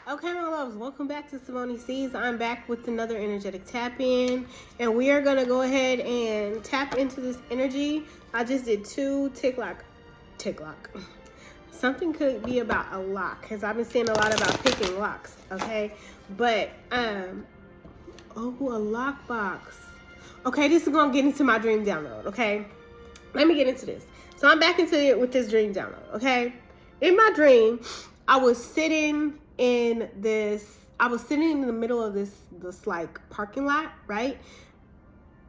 Okay, my loves, welcome back to Simone C's. I'm back with another energetic tap in, and we are gonna go ahead and tap into this energy. I just did 2 tick lock. Something could be about a lock, because I've been seeing a lot about picking locks. Okay, but oh, a lock box. Okay, this is gonna get into my dream download. Okay, let me get into this. So I'm back into it with this dream download. Okay, in my dream, I was sitting in the middle of this like parking lot, right?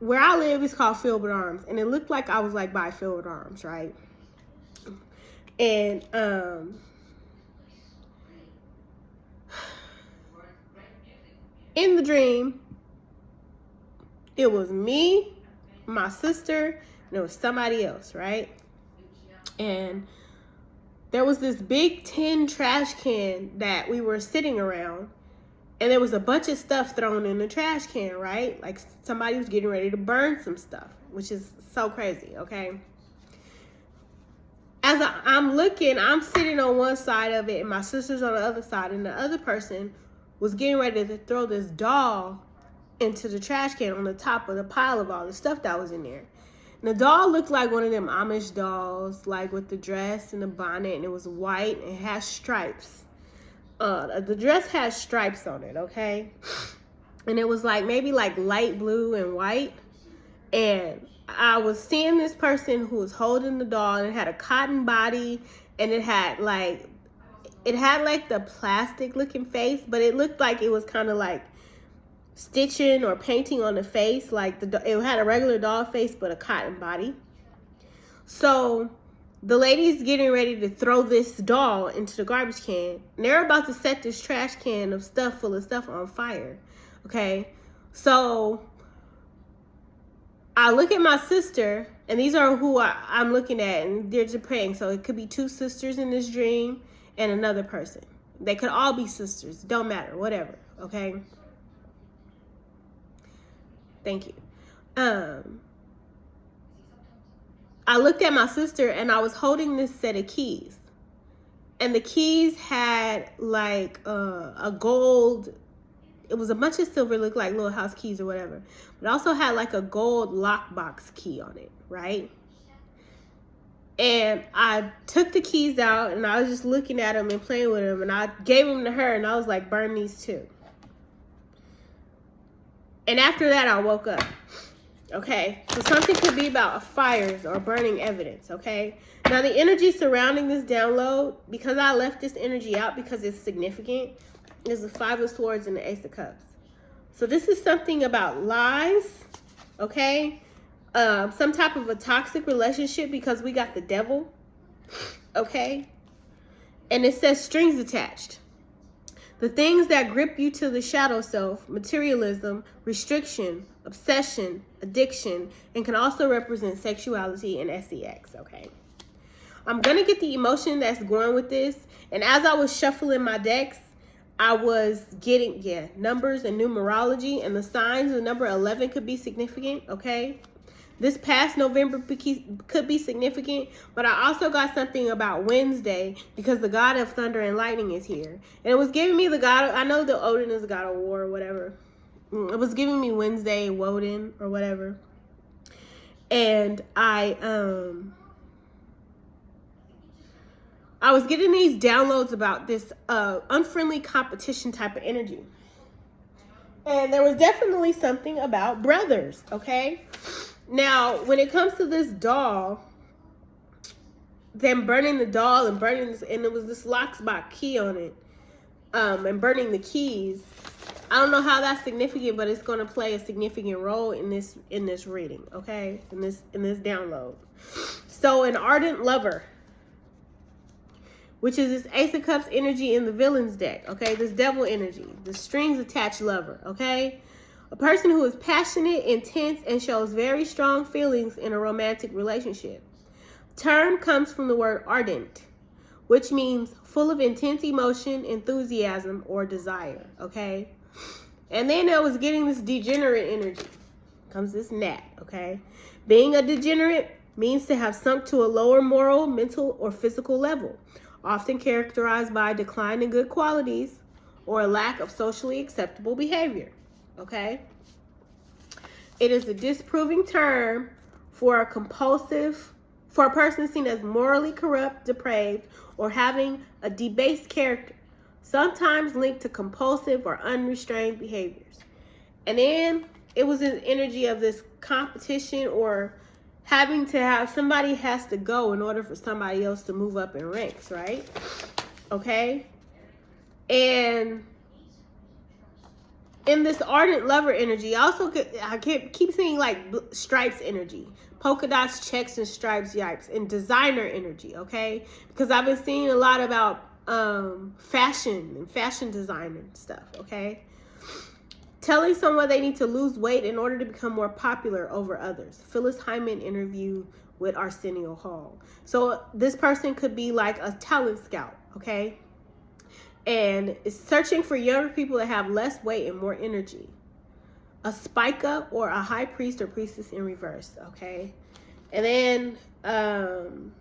Where I live is called Filbert Arms, and it looked like I was like by Filbert Arms, right? And in the dream, it was me, my sister, and there was somebody else, right? And there was this big tin trash can that we were sitting around, and there was a bunch of stuff thrown in the trash can, right? Like somebody was getting ready to burn some stuff, which is so crazy, okay? As I'm looking, I'm sitting on one side of it, and my sister's on the other side, and the other person was getting ready to throw this doll into the trash can on the top of the pile of all the stuff that was in there. And the doll looked like one of them Amish dolls, like with the dress and the bonnet, and it was white and it has stripes. The dress has stripes on it, okay? And it was like maybe like light blue and white. And I was seeing this person who was holding the doll, and it had a cotton body, and it had like the plastic looking face, but it looked like it was kind of like stitching or painting on the face, like it had a regular doll face but a cotton body. So the lady's getting ready to throw this doll into the garbage can, and they're about to set this trash can of stuff full of stuff on fire. Okay, so I look at my sister, and these are who I'm looking at, and they're just praying. So it could be 2 sisters in this dream and another person. They could all be sisters, don't matter, whatever. Okay, thank you. I looked at my sister, and I was holding this set of keys, and the keys had like a gold. It was a bunch of silver, looked like little house keys or whatever, but also had like a gold lockbox key on it, right? And I took the keys out, and I was just looking at them and playing with them, and I gave them to her, and I was like, burn these too. And after that, I woke up. Okay, so something could be about fires or burning evidence, okay? Now, the energy surrounding this download, because I left this energy out because it's significant, is the 5 of Swords and the Ace of Cups. So this is something about lies, okay? Some type of a toxic relationship, because we got the Devil, okay? And it says strings attached. The things that grip you to the shadow self, materialism, restriction, obsession, addiction, and can also represent sexuality and sex, okay? I'm going to get the emotion that's going with this. And as I was shuffling my decks, I was getting, numbers and numerology, and the signs of number 11 could be significant, okay? This past November could be significant, but I also got something about Wednesday, because the god of thunder and lightning is here. And it was giving me the god, I know the Odin is the god of war or whatever. It was giving me Wednesday, Woden or whatever. And I was getting these downloads about this unfriendly competition type of energy. And there was definitely something about brothers, okay? Now, when it comes to this doll, them burning the doll and burning this, and it was this lockbox key on it, and burning the keys, I don't know how that's significant, but it's going to play a significant role in this reading, okay? In this download. So, an ardent lover, which is this Ace of Cups energy in the villain's deck, okay? This Devil energy, the strings attached lover, okay? A person who is passionate, intense, and shows very strong feelings in a romantic relationship. Term comes from the word ardent, which means full of intense emotion, enthusiasm, or desire, okay? And then I was getting this degenerate energy. Comes this gnat, okay? Being a degenerate means to have sunk to a lower moral, mental, or physical level, often characterized by decline in good qualities or a lack of socially acceptable behavior. Okay? It is a disproving term for a person seen as morally corrupt, depraved, or having a debased character, sometimes linked to compulsive or unrestrained behaviors. And then it was an energy of this competition or having to have somebody has to go in order for somebody else to move up in ranks, right? Okay? And in this ardent lover energy, I keep seeing like stripes energy, polka dots, checks, and stripes, yipes, and designer energy, okay? Because I've been seeing a lot about fashion and fashion designer stuff, okay? Telling someone they need to lose weight in order to become more popular over others. Phyllis Hyman interview with Arsenio Hall. So this person could be like a talent scout, okay? And is searching for younger people that have less weight and more energy. A spica or a high priest or priestess in reverse, okay? And then,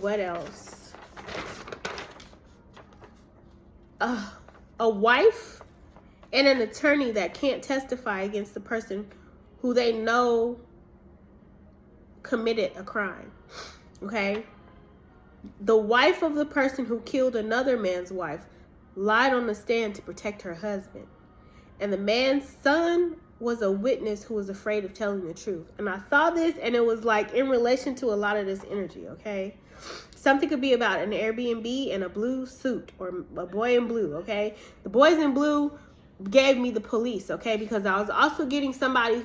what else? A wife and an attorney that can't testify against the person who they know committed a crime, okay? The wife of the person who killed another man's wife lied on the stand to protect her husband. And the man's son was a witness who was afraid of telling the truth. And I saw this and it was like in relation to a lot of this energy, okay? Something could be about an Airbnb and a blue suit or a boy in blue, okay? The boys in blue gave me the police, okay? Because I was also getting somebody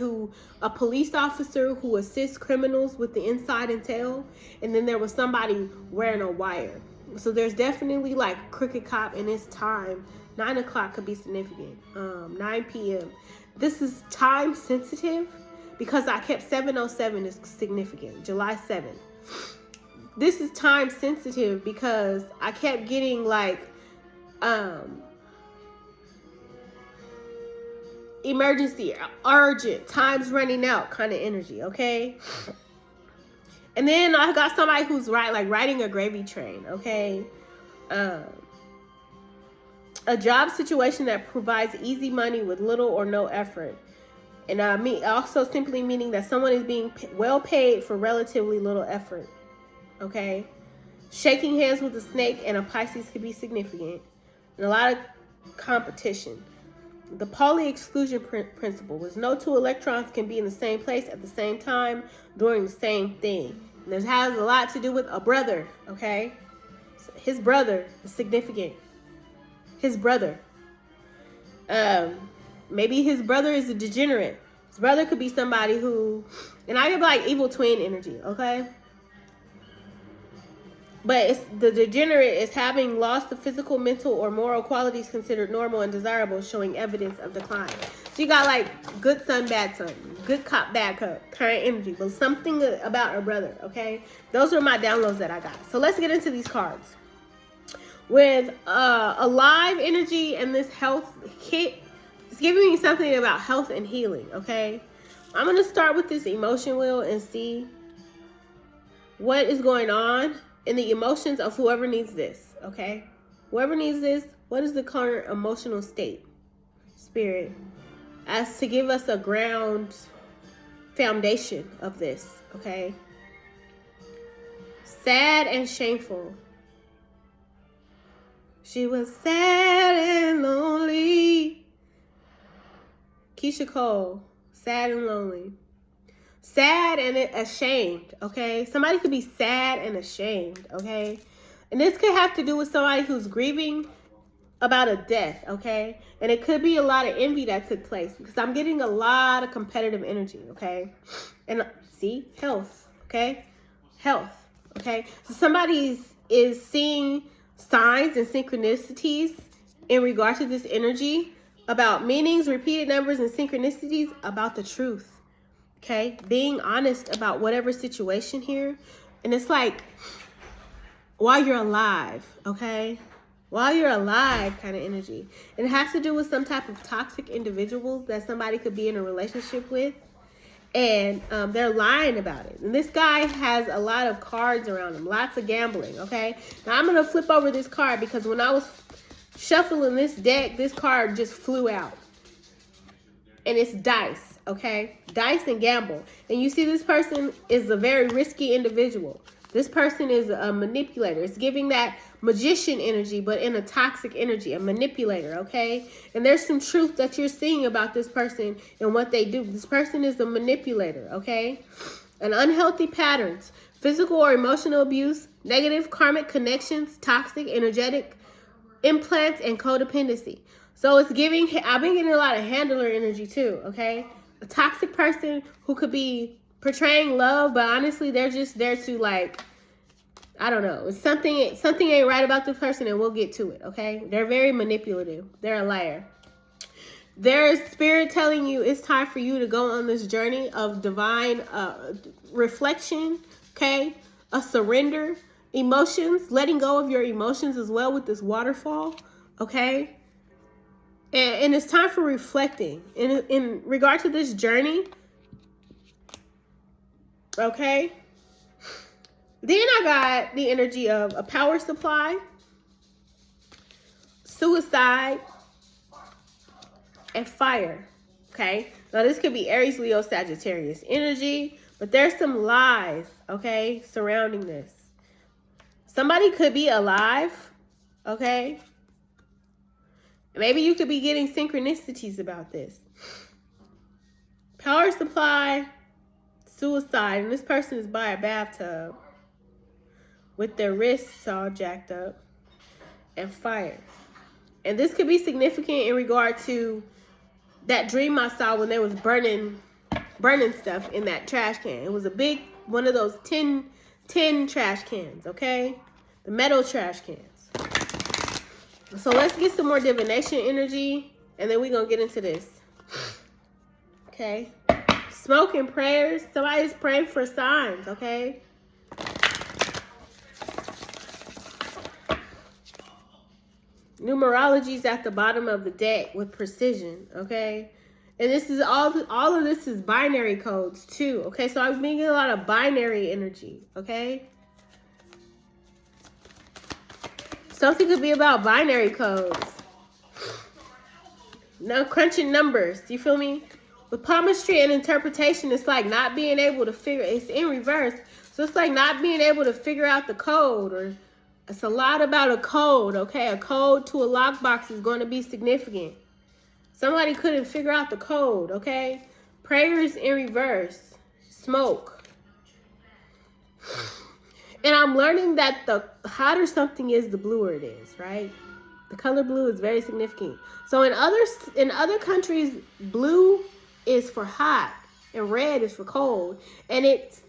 a police officer who assists criminals with the inside intel. And then there was somebody wearing a wire. So there's definitely like crooked cop in this time. 9 o'clock could be significant. 9 p.m. This is time sensitive because I kept 707 is significant. July 7th. This is time sensitive because I kept getting like, emergency, urgent, time's running out kind of energy, okay? And then I got somebody who's riding a gravy train, okay? A job situation that provides easy money with little or no effort. And also simply meaning that someone is being well paid for relatively little effort, okay? Shaking hands with a snake and a Pisces could be significant. And a lot of competition. The Pauli exclusion principle was no two electrons can be in the same place at the same time doing the same thing. And this has a lot to do with a brother, okay? So his brother is significant. His brother. Maybe his brother is a degenerate. His brother could be somebody who, and I get like evil twin energy, okay? But the degenerate is having lost the physical, mental, or moral qualities considered normal and desirable, showing evidence of decline. So you got like good son, bad son, good cop, bad cop kind of energy, but something about her brother, okay? Those are my downloads that I got. So let's get into these cards. With a live energy and this health kit, it's giving me something about health and healing, okay? I'm going to start with this emotion wheel and see what is going on in the emotions of whoever needs this, okay? Whoever needs this, what is the current emotional state? Spirit. As to give us a ground foundation of this, okay? Sad and shameful. She was sad and lonely. Keisha Cole, sad and lonely. Sad and ashamed, okay? Somebody could be sad and ashamed, okay? And this could have to do with somebody who's grieving about a death, okay? And it could be a lot of envy that took place because I'm getting a lot of competitive energy, okay? And see, health, okay? Health, okay? So somebody is seeing signs and synchronicities in regard to this energy about meanings, repeated numbers, and synchronicities about the truth. Okay, being honest about whatever situation here. And it's like, while you're alive, okay? While you're alive kind of energy. And it has to do with some type of toxic individuals that somebody could be in a relationship with. And they're lying about it. And this guy has a lot of cards around him. Lots of gambling, okay? Now I'm going to flip over this card because when I was shuffling this deck, this card just flew out. And it's dice, okay? Dice and gamble. And you see this person is a very risky individual. This person is a manipulator. It's giving that magician energy, but in a toxic energy, a manipulator, okay? And there's some truth that you're seeing about this person and what they do. This person is a manipulator, okay? And unhealthy patterns, physical or emotional abuse, negative karmic connections, toxic, energetic implants, and codependency. So it's giving, I've been getting a lot of handler energy too, okay? A toxic person who could be portraying love, but honestly, they're just there to, like, I don't know. It's something ain't right about this person, and we'll get to it, okay? They're very manipulative. They're a liar. There's spirit telling you it's time for you to go on this journey of divine reflection, okay? A surrender, emotions, letting go of your emotions as well with this waterfall, okay? And it's time for reflecting. In regard to this journey, okay? Then I got the energy of a power supply, suicide, and fire, okay? Now, this could be Aries, Leo, Sagittarius energy, but there's some lies, okay, surrounding this. Somebody could be alive, okay? Maybe you could be getting synchronicities about this. Power supply, suicide, and this person is by a bathtub with their wrists all jacked up, and fire. And this could be significant in regard to that dream I saw when they was burning stuff in that trash can. It was a big one of those tin trash cans, okay? The metal trash cans. So let's get some more divination energy, and then we're going to get into this. Okay? Smoke and prayers. Somebody's praying for signs, okay? Numerology's at the bottom of the deck with precision, okay? And this is all of this is binary codes too, okay? So I'm getting a lot of binary energy, okay? Something could be about binary codes. No, crunching numbers, you feel me? With palmistry and interpretation, it's like not being able to figure, it's in reverse. So it's like not being able to figure out the code, or it's a lot about a code, okay? A code to a lockbox is going to be significant. Somebody couldn't figure out the code, okay? Prayers in reverse. Smoke. And I'm learning that the hotter something is, the bluer it is, right? The color blue is very significant. So in other countries, blue is for hot and red is for cold. And it's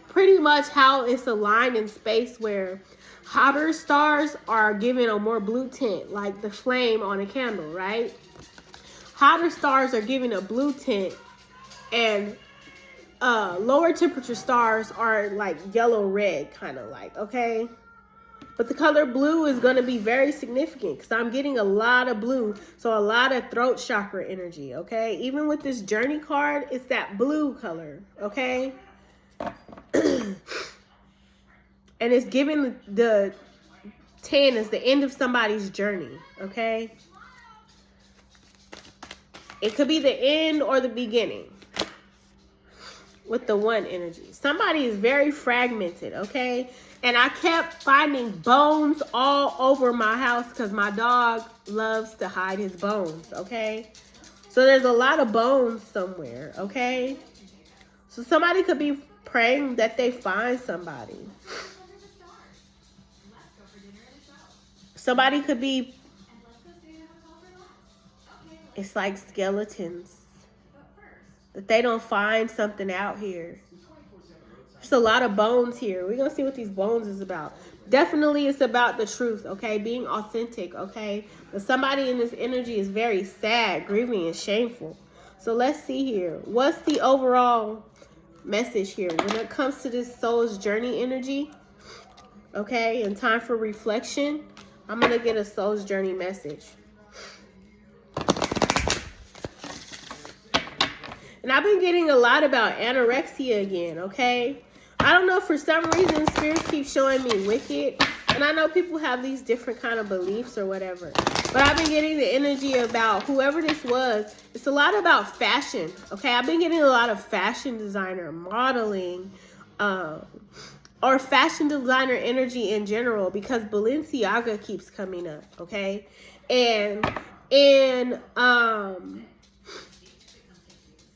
pretty much how it's aligned in space, where hotter stars are given a more blue tint, like the flame on a candle, right? Hotter stars are given a blue tint, and lower temperature stars are like yellow-red, kind of like, okay? But the color blue is going to be very significant because I'm getting a lot of blue, so a lot of throat chakra energy, okay? Even with this journey card, it's that blue color, okay? And it's giving the 10 as the end of somebody's journey, okay? It could be the end or the beginning with the 1 energy. Somebody is very fragmented, okay? And I kept finding bones all over my house because my dog loves to hide his bones, okay? So there's a lot of bones somewhere, okay? So somebody could be praying that they find somebody. Somebody could be, it's like skeletons, that they don't find something out here. There's a lot of bones here. We're going to see what these bones is about. Definitely it's about the truth, okay? Being authentic, okay? But somebody in this energy is very sad, grieving, and shameful. So let's see here. What's the overall message here when it comes to this soul's journey energy? Okay, and time for reflection. I'm going to get a soul's journey message. And I've been getting a lot about anorexia again, okay? I don't know, for some reason, Spirit keeps showing me Wicked. And I know people have these different kind of beliefs or whatever. But I've been getting the energy about whoever this was. It's a lot about fashion. Okay, I've been getting a lot of fashion designer, modeling, or fashion designer energy in general, because Balenciaga keeps coming up. Okay, and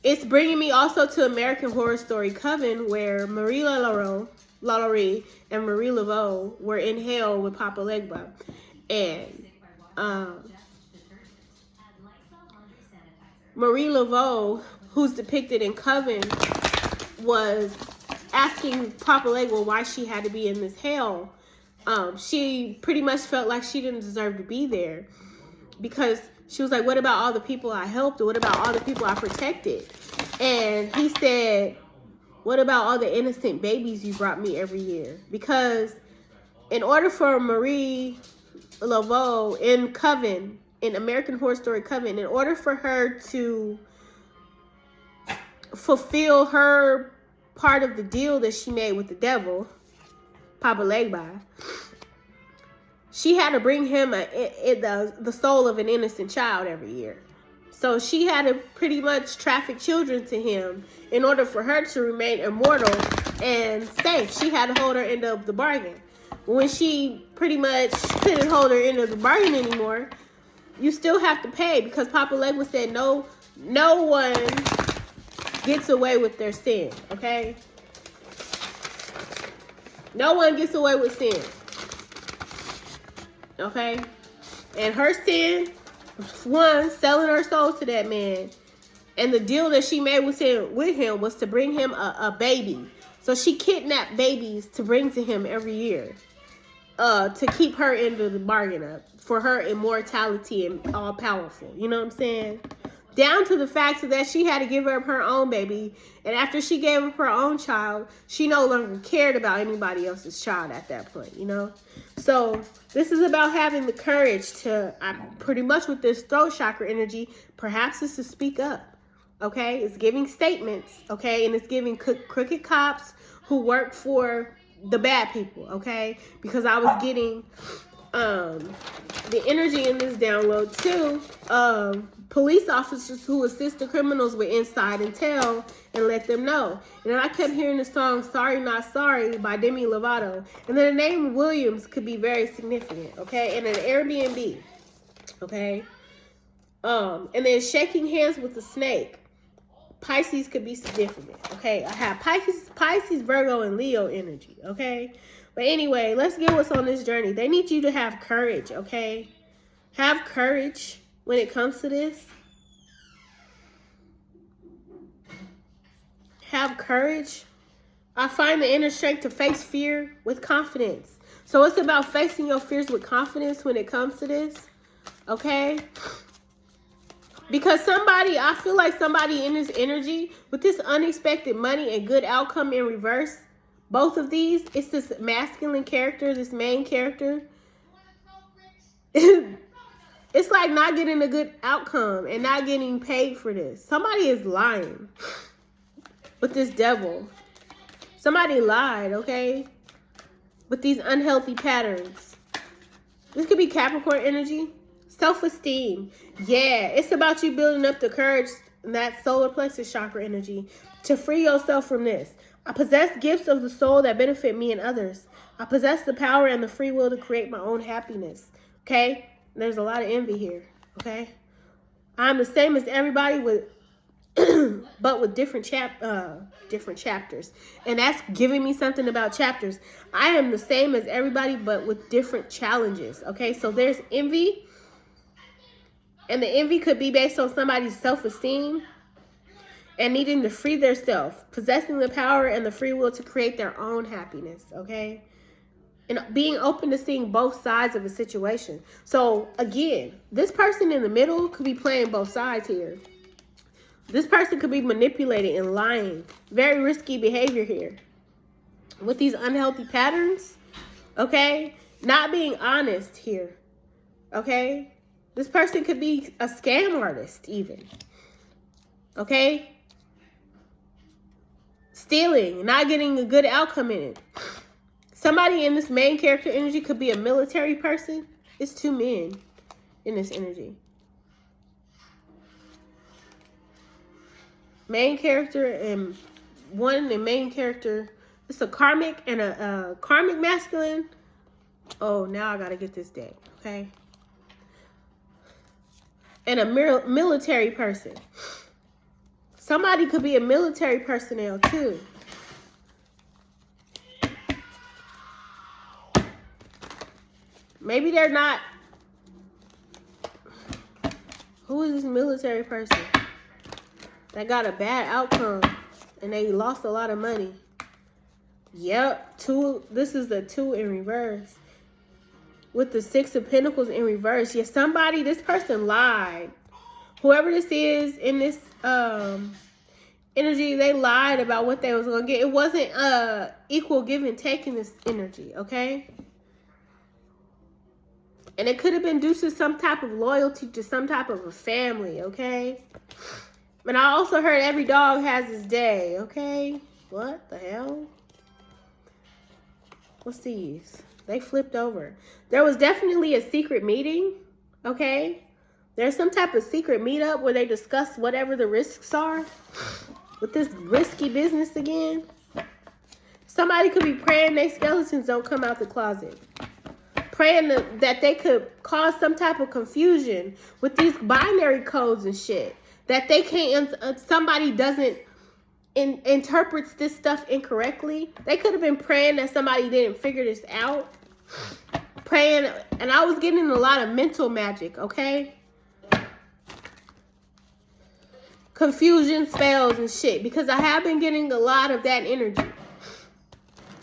it's bringing me also to American Horror Story Coven, where Marie LaLaurie and Marie Laveau were in hell with Papa Legba. And Marie Laveau, who's depicted in Coven, was asking Papa Legba why she had to be in this hell. She pretty much felt like she didn't deserve to be there, because she was like, what about all the people I helped? Or what about all the people I protected? And he said, what about all the innocent babies you brought me every year? Because in order for Marie Laveau in Coven, in American Horror Story Coven, in order for her to fulfill her part of the deal that she made with the devil, Papa Legba, she had to bring him the soul of an innocent child every year. So she had to pretty much traffic children to him in order for her to remain immortal and safe. She had to hold her end of the bargain. When she pretty much couldn't hold her end of the bargain anymore, you still have to pay, because Papa Legba said no one gets away with their sin, okay? No one gets away with sin. Okay? And her sin, one, selling her soul to that man. And the deal that she made with him was to bring him a baby. So she kidnapped babies to bring to him every year. To keep her end of the bargain up. For her immortality and all powerful. You know what I'm saying? Down to the fact that she had to give up her own baby. And after she gave up her own child, she no longer cared about anybody else's child at that point, you know? So this is about having the courage to, pretty much with this throat chakra energy, perhaps it's to speak up, okay? It's giving statements, okay? And it's giving crooked cops who work for the bad people, okay? Because I was getting the energy in this download too of police officers who assist the criminals with inside intel and let them know. And then I kept hearing the song Sorry Not Sorry by Demi Lovato. And then the name Williams could be very significant, okay? And an Airbnb, okay? And then shaking hands with the snake. Pisces could be significant, okay? I have Pisces, Virgo, and Leo energy, okay? But anyway, let's get what's on this journey. They need you to have courage, okay? Have courage when it comes to this. Have courage. I find the inner strength to face fear with confidence. So it's about facing your fears with confidence when it comes to this, okay? Because I feel like somebody in this energy with this unexpected money and good outcome in reverse, both of these, it's this masculine character, this main character. It's like not getting a good outcome and not getting paid for this. Somebody is lying with this devil. Somebody lied, okay? With these unhealthy patterns. This could be Capricorn energy. Self-esteem. Yeah, it's about you building up the courage and that solar plexus chakra energy to free yourself from this. I possess gifts of the soul that benefit me and others. I possess the power and the free will to create my own happiness. Okay? There's a lot of envy here. Okay? I'm the same as everybody with but with different chapters. And that's giving me something about chapters. I am the same as everybody but with different challenges. Okay? So there's envy. And the envy could be based on somebody's self-esteem and needing to free their self, possessing the power and the free will to create their own happiness, okay? And being open to seeing both sides of a situation. So, again, this person in the middle could be playing both sides here. This person could be manipulating and lying. Very risky behavior here. With these unhealthy patterns, okay? Not being honest here, okay? This person could be a scam artist even, okay? Stealing, not getting a good outcome in it. Somebody in this main character energy could be a military person. It's 2 men in this energy. Main character and one the main character. It's a karmic and a karmic masculine. Oh, now I gotta get this deck, okay? And a military person. Somebody could be a military personnel too. Maybe they're not. Who is this military person that got a bad outcome and they lost a lot of money? Yep, 2. This is the 2 in reverse. With the 6 of Pentacles in reverse. Yeah, this person lied. Whoever this is in this energy, they lied about what they was going to get. It wasn't equal give and take in this energy, okay? And it could have been due to some type of loyalty to some type of a family, okay? And I also heard every dog has his day, okay? What the hell? What's these? They flipped over. There was definitely a secret meeting, okay? There's some type of secret meetup where they discuss whatever the risks are with this risky business again. Somebody could be praying their skeletons don't come out the closet. Praying that they could cause some type of confusion with these binary codes and shit. That they can't, somebody doesn't interprets this stuff incorrectly. They could have been praying that somebody didn't figure this out. Praying, and I was getting a lot of mental magic, okay? Confusion, spells, and shit. Because I have been getting a lot of that energy.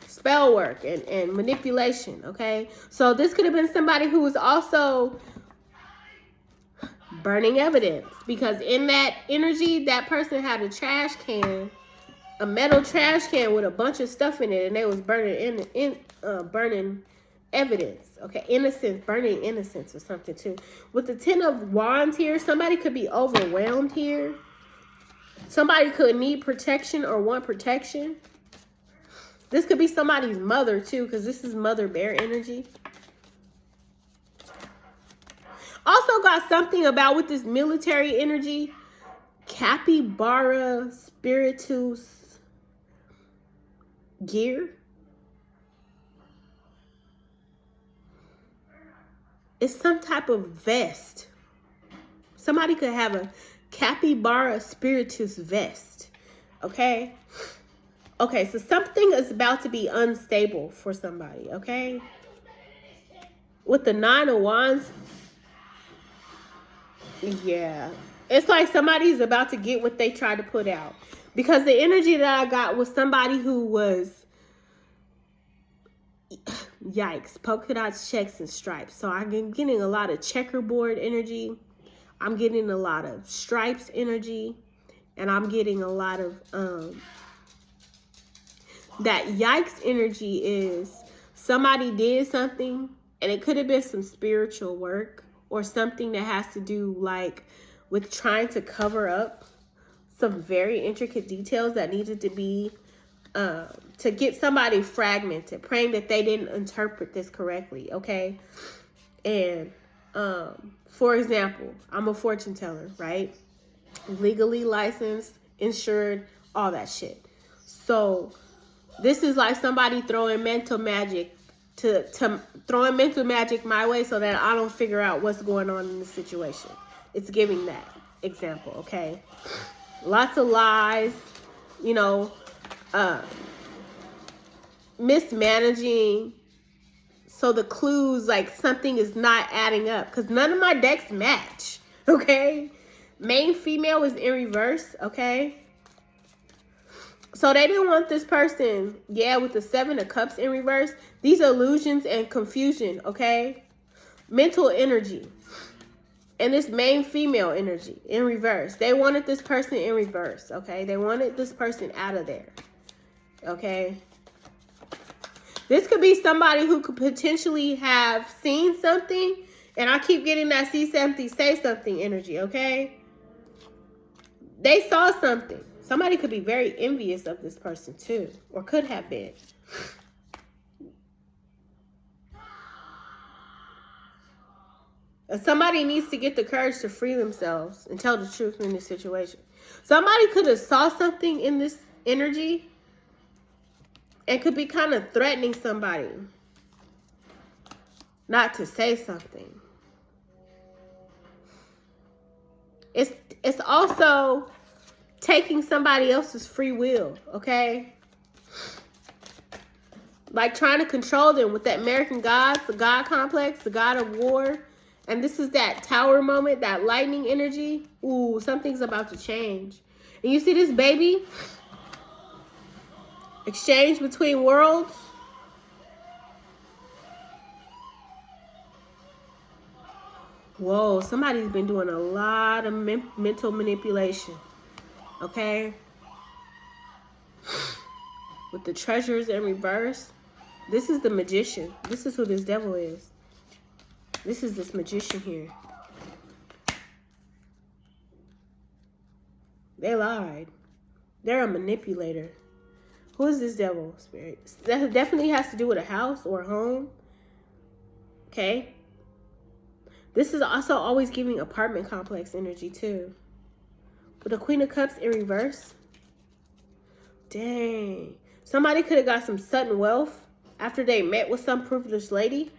Spell work and manipulation, okay? So this could have been somebody who was also burning evidence. Because in that energy, that person had a trash can, a metal trash can with a bunch of stuff in it, and they was burning burning evidence. Okay, innocence, burning innocence or something too. With the 10 of Wands here, somebody could be overwhelmed here. Somebody could need protection or want protection. This could be somebody's mother too, because this is mother bear energy. Also got something about with this military energy, capybara spiritus gear. It's some type of vest. Somebody could have a capybara spiritus vest. Okay? Okay, so something is about to be unstable for somebody, okay? With the 9 of Wands, yeah. It's like somebody's about to get what they tried to put out. Because the energy that I got was somebody who was, yikes, polka dots, checks, and stripes. So I'm getting a lot of checkerboard energy. I'm getting a lot of stripes energy. And I'm getting a lot of, that yikes energy is somebody did something, and it could have been some spiritual work or something that has to do like with trying to cover up some very intricate details that needed to be, to get somebody fragmented, praying that they didn't interpret this correctly, okay? And, for example, I'm a fortune teller, right? Legally licensed, insured, all that shit. So this is like somebody throwing mental magic throwing mental magic my way so that I don't figure out what's going on in the situation. It's giving that example, okay? Lots of lies, you know, mismanaging. So the clues, like something is not adding up because none of my decks match, okay? Main female is in reverse, okay? So they didn't want this person, yeah, with the 7 of Cups in reverse. These illusions and confusion, okay? Mental energy. And this main female energy in reverse. They wanted this person in reverse, okay? They wanted this person out of there, okay? This could be somebody who could potentially have seen something. And I keep getting that see something, say something energy, okay? They saw something. Somebody could be very envious of this person too, or could have been. Somebody needs to get the courage to free themselves and tell the truth in this situation. Somebody could have saw something in this energy and could be kind of threatening somebody not to say something. It's also taking somebody else's free will, okay? Like trying to control them with that American gods, the God complex, the God of war. And this is that tower moment, that lightning energy. Ooh, something's about to change. And you see this baby? Exchange between worlds. Whoa, somebody's been doing a lot of mental manipulation. Okay? With the treasures in reverse. This is the magician. This is who this devil is. This is this magician here. They lied. They're a manipulator. Who is this devil spirit? That definitely has to do with a house or a home. Okay? This is also always giving apartment complex energy too. With the Queen of Cups in reverse. Dang. Somebody could have got some sudden wealth after they met with some privileged lady.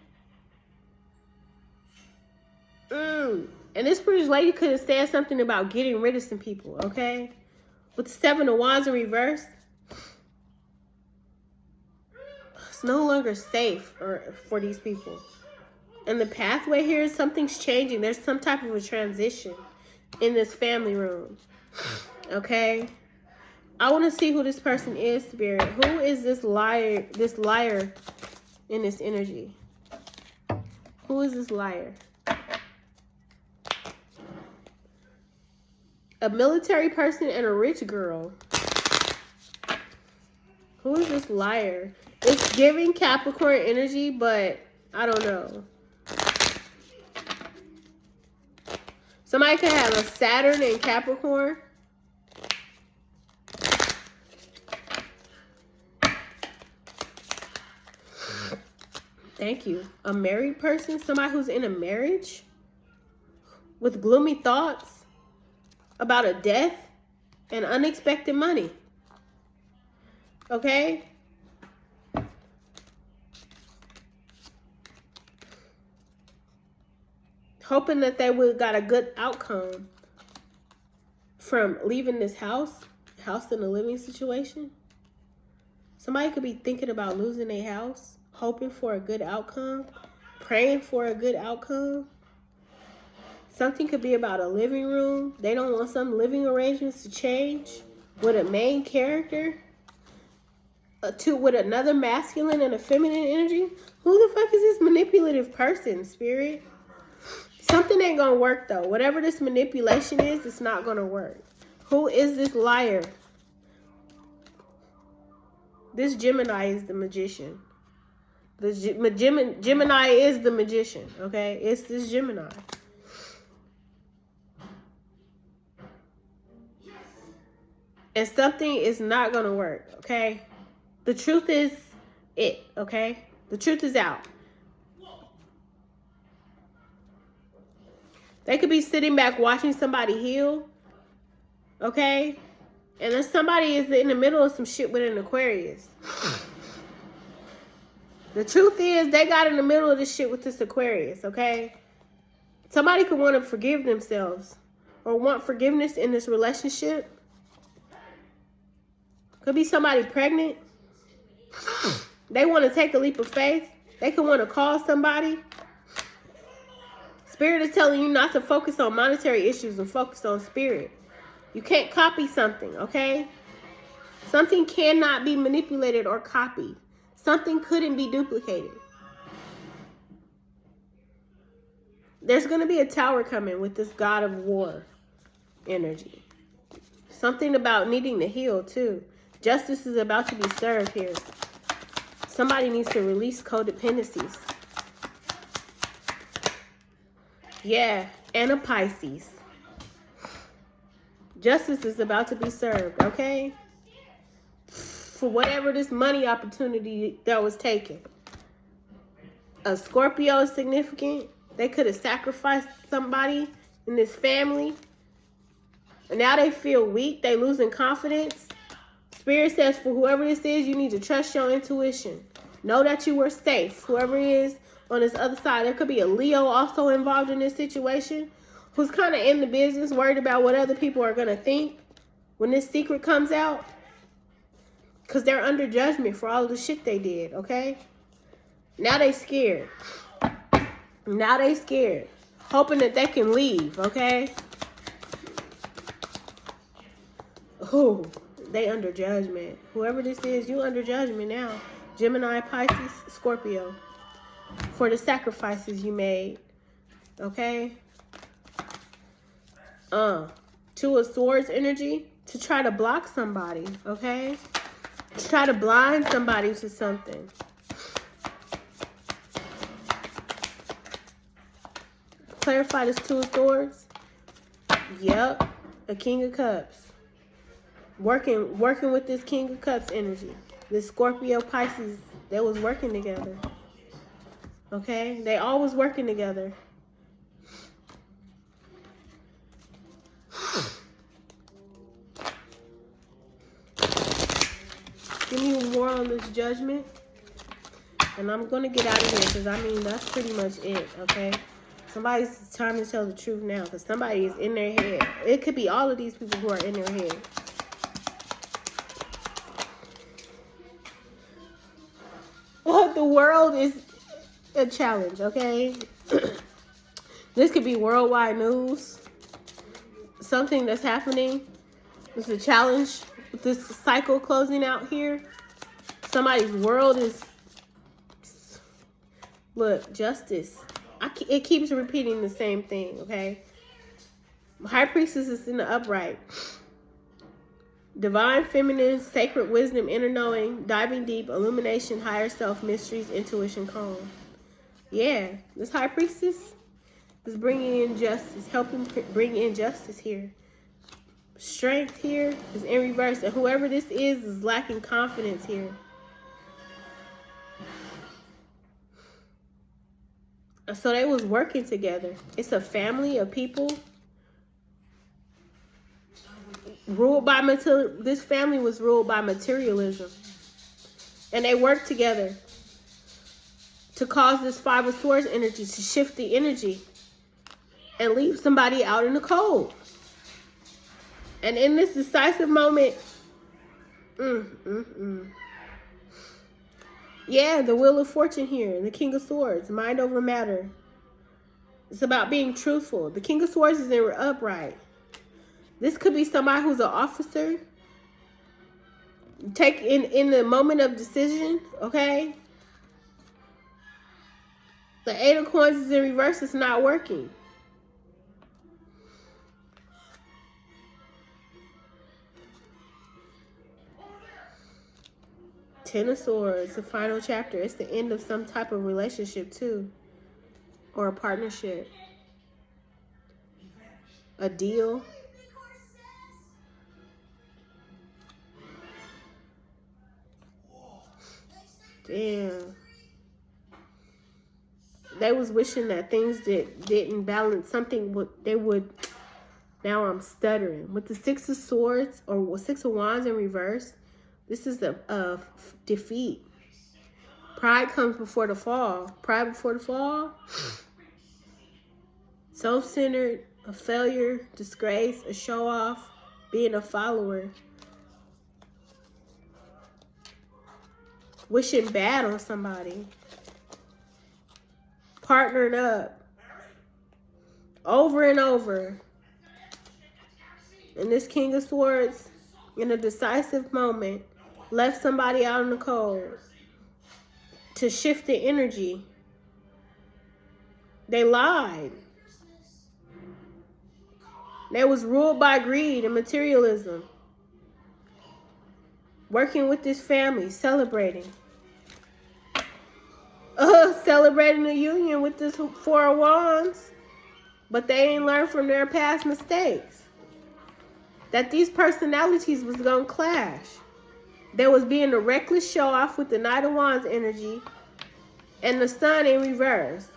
And this privileged lady could have said something about getting rid of some people, okay? With the 7 of Wands in reverse. It's no longer safe for these people. And the pathway here is something's changing. There's some type of a transition in this family room. Okay? I want to see who this person is, Spirit. Who is this liar in this energy? Who is this liar? A military person and a rich girl. Who is this liar? It's giving Capricorn energy, but I don't know. Somebody could have a Saturn in Capricorn. Thank you. A married person, somebody who's in a marriage with gloomy thoughts about a death and unexpected money. Okay? Hoping that they would got a good outcome from leaving this house in a living situation. Somebody could be thinking about losing their house, hoping for a good outcome, praying for a good outcome. Something could be about a living room. They don't want some living arrangements to change with a main character. With another masculine and a feminine energy. Who the fuck is this manipulative person, Spirit? Something ain't gonna work though. Whatever this manipulation is, it's not gonna work. Who is this liar? This Gemini is the magician. Gemini is the magician, okay? It's this Gemini. And something is not gonna work, okay? The truth is it, okay? The truth is out. They could be sitting back watching somebody heal, okay? And then somebody is in the middle of some shit with an Aquarius. The truth is they got in the middle of this shit with this Aquarius, okay? Somebody could want to forgive themselves or want forgiveness in this relationship. Could be somebody pregnant. They want to take a leap of faith. They could want to call somebody. Spirit is telling you not to focus on monetary issues and focus on spirit. You can't copy something, okay? Something cannot be manipulated or copied. Something couldn't be duplicated. There's going to be a tower coming with this God of war energy. Something about needing to heal, too. Justice is about to be served here. Somebody needs to release codependencies. Yeah, and a Pisces. Justice is about to be served, okay? For whatever this money opportunity that was taken. A Scorpio is significant. They could have sacrificed somebody in this family. And now they feel weak. They losing confidence. Spirit says for whoever this is, you need to trust your intuition. Know that you were safe. Whoever it is on this other side. There could be a Leo also involved in this situation who's kind of in the business, worried about what other people are going to think when this secret comes out. Because they're under judgment for all of the shit they did, okay? Now they scared. Now they scared. Hoping that they can leave, okay? Ooh, they under judgment. Whoever this is, you under judgment now. Gemini, Pisces, Scorpio. For the sacrifices you made. Okay? Two of Swords energy. To try to block somebody, okay? To try to blind somebody to something. Clarify this Two of Swords. Yep. A King of Cups. Working with this King of Cups energy. This Scorpio, Pisces, they was working together. Okay? They always working together. Give me more on this Judgment. And I'm going to get out of here because, I mean, that's pretty much it, okay? Somebody's time to tell the truth now because somebody is in their head. It could be all of these people who are in their head. Well, the world is a challenge, okay? This could be worldwide news. Something that's happening. It's a challenge with this cycle closing out here. Somebody's world is... Look, justice. It keeps repeating the same thing, okay? High Priestess is in the upright. Divine feminine, sacred wisdom, inner knowing, diving deep, illumination, higher self, mysteries, intuition, calm. Yeah, this High Priestess is bringing in justice, helping bring in justice here. Strength here is in reverse, and whoever this is lacking confidence here. So they was working together. It's a family of people ruled by this family was ruled by materialism. And they worked together to cause this Five of Swords energy to shift the energy and leave somebody out in the cold. And in this decisive moment, yeah, the Wheel of Fortune here, the King of Swords, mind over matter. It's about being truthful. The King of Swords is in upright. This could be somebody who's an officer. Take in the moment of decision, okay? The Eight of Coins is in reverse. It's not working. Ten of Swords, the final chapter. It's the end of some type of relationship too. Or a partnership. A deal. Damn. They was wishing that things that didn't balance something they would. Now I'm stuttering. With the Six of Swords or Six of Wands in reverse, this is a defeat. Pride comes before the fall. Pride before the fall. Self-centered, a failure, disgrace, a show-off, being a follower. Wishing bad on somebody. Partnered up. Over and over. And this King of Swords, in a decisive moment, left somebody out in the cold to shift the energy. They lied. They was ruled by greed and materialism. Working with this family, celebrating. Celebrating the union with this Four of Wands. But they ain't learned from their past mistakes. That these personalities was going to clash. There was being a reckless show off with the Knight of Wands energy and the Sun in reverse.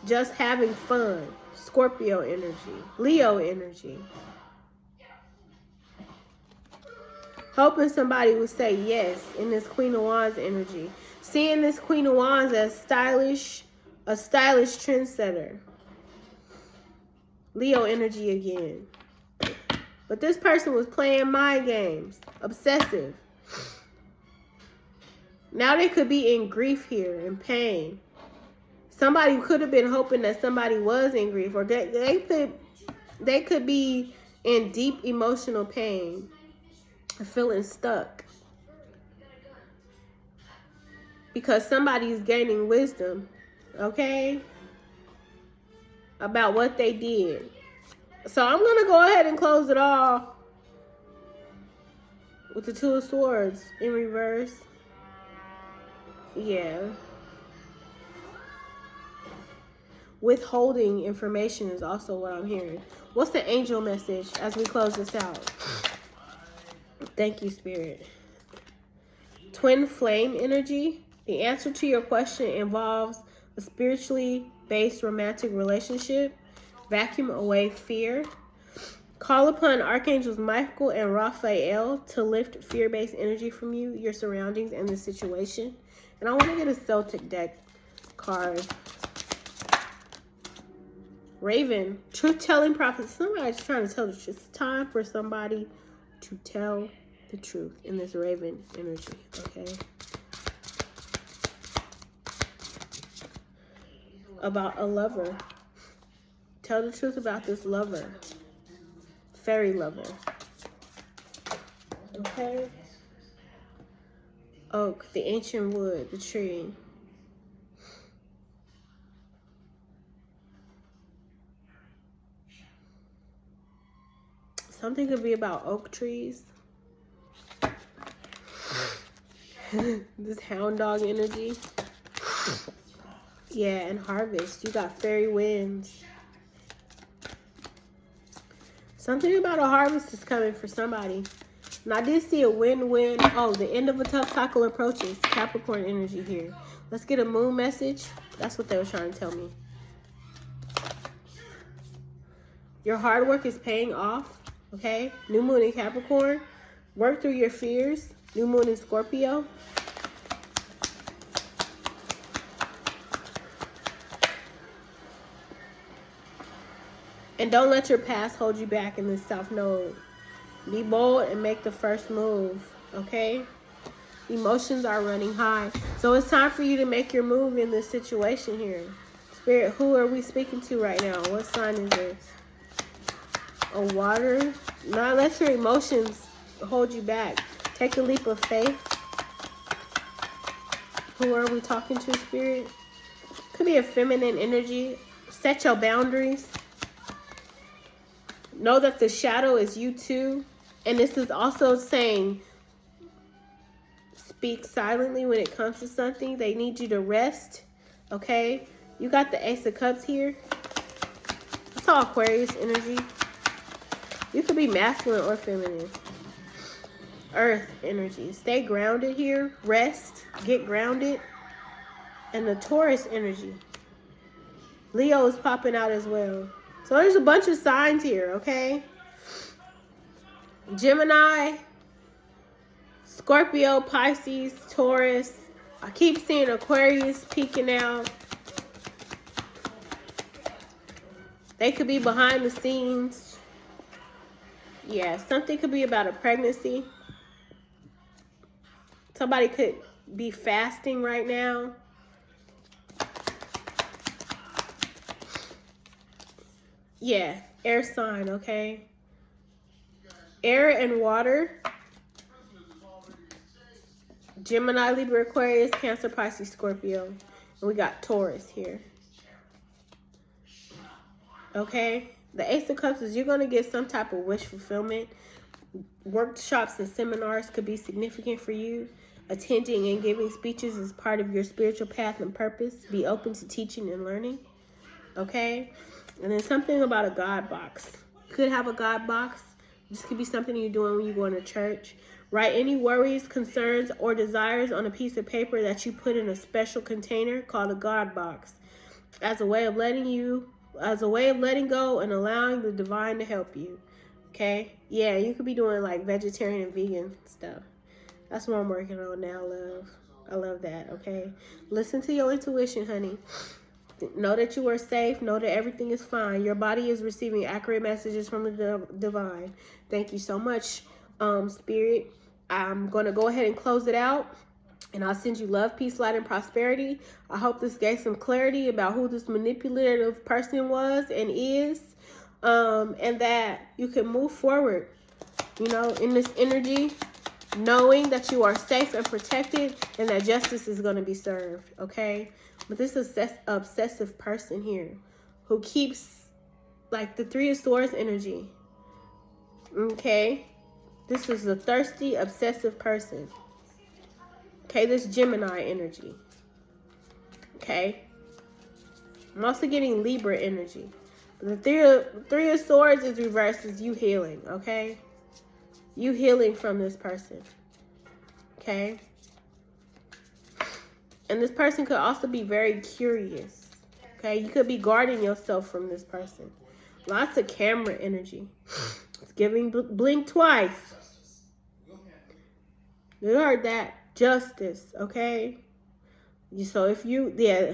just having fun. Scorpio energy. Leo energy. Hoping somebody would say yes in this Queen of Wands energy. Seeing this Queen of Wands as stylish, a stylish trendsetter. Leo energy again. But this person was playing mind games. Obsessive. Now they could be in grief here, in pain. Somebody could have been hoping that somebody was in grief, or they could be in deep emotional pain, feeling stuck. Because somebody's gaining wisdom, okay, about what they did. So I'm going to go ahead and close it all with the Two of Swords in reverse. Yeah. Withholding information is also what I'm hearing. What's the angel message as we close this out? Thank you, Spirit. Twin flame energy. The answer to your question involves a spiritually based romantic relationship. Vacuum away fear. Call upon Archangels Michael and Raphael to lift fear-based energy from you, your surroundings, and the situation. And I want to get a Celtic deck card. Raven, truth-telling prophet. Somebody's trying to tell the truth. It's time for somebody to tell the truth in this Raven energy, okay? About a lover. Tell the truth about this lover. Fairy lover. Okay? Oak, the ancient wood, the tree. Something could be about oak trees. This hound dog energy. Yeah, and harvest. You got fairy winds. Something about a harvest is coming for somebody. And I did see a win-win. Oh, the end of a tough cycle approaches. Capricorn energy here. Let's get a moon message. That's what they were trying to tell me. Your hard work is paying off. Okay? New moon in Capricorn. Work through your fears. New moon in Scorpio. And don't let your past hold you back in this South Node. Be bold and make the first move, okay? Emotions are running high. So it's time for you to make your move in this situation here. Spirit, who are we speaking to right now? What sign is this? A water. Not let your emotions hold you back. Take a leap of faith. Who are we talking to, Spirit? Could be a feminine energy. Set your boundaries. Know that the shadow is you too. And this is also saying, speak silently when it comes to something. They need you to rest. Okay? You got the Ace of Cups here. I saw Aquarius energy. You could be masculine or feminine. Earth energy. Stay grounded here. Rest. Get grounded. And the Taurus energy. Leo is popping out as well. So there's a bunch of signs here, okay? Gemini, Scorpio, Pisces, Taurus. I keep seeing Aquarius peeking out. They could be behind the scenes. Yeah, something could be about a pregnancy. Somebody could be fasting right now. Yeah, air sign, okay? Air and water. Gemini, Libra, Aquarius, Cancer, Pisces, Scorpio. And we got Taurus here. Okay? The Ace of Cups is you're going to get some type of wish fulfillment. Workshops and seminars could be significant for you. Attending and giving speeches is part of your spiritual path and purpose. Be open to teaching and learning. Okay? And then something about a God box. You could have a God box. This could be something you're doing when you go into church. Write any worries, concerns, or desires on a piece of paper that you put in a special container called a God box. as a way of letting go and allowing the divine to help you. Okay? Yeah, you could be doing like vegetarian and vegan stuff. That's what I'm working on now, love. I love that, okay? Listen to your intuition, honey. Know that you are safe. Know that everything is fine. Your body is receiving accurate messages from the divine. Thank you so much, Spirit. I'm going to go ahead and close it out. And I'll send you love, peace, light, and prosperity. I hope this gave some clarity about who this manipulative person was and is. And that you can move forward, you know, in this energy, knowing that you are safe and protected and that justice is going to be served, okay? But this obsessive person here who keeps, like, the Three of Swords energy, okay? This is a thirsty, obsessive person. Okay, this Gemini energy. Okay. I'm also getting Libra energy. But the three of Swords is reversed, is you healing, okay? You healing from this person. Okay? And this person could also be very curious. Okay? You could be guarding yourself from this person. Lots of camera energy. It's giving blink twice. You heard that. Justice, okay? So if you,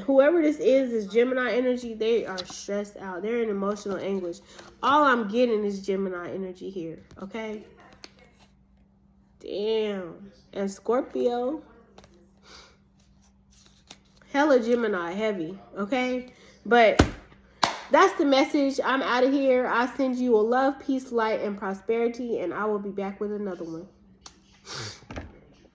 whoever this is Gemini energy, they are stressed out. They're in emotional anguish. All I'm getting is Gemini energy here, okay? Damn. And Scorpio. Hella Gemini heavy, okay? But that's the message. I'm out of here. I send you a love, peace, light, and prosperity, and I will be back with another one.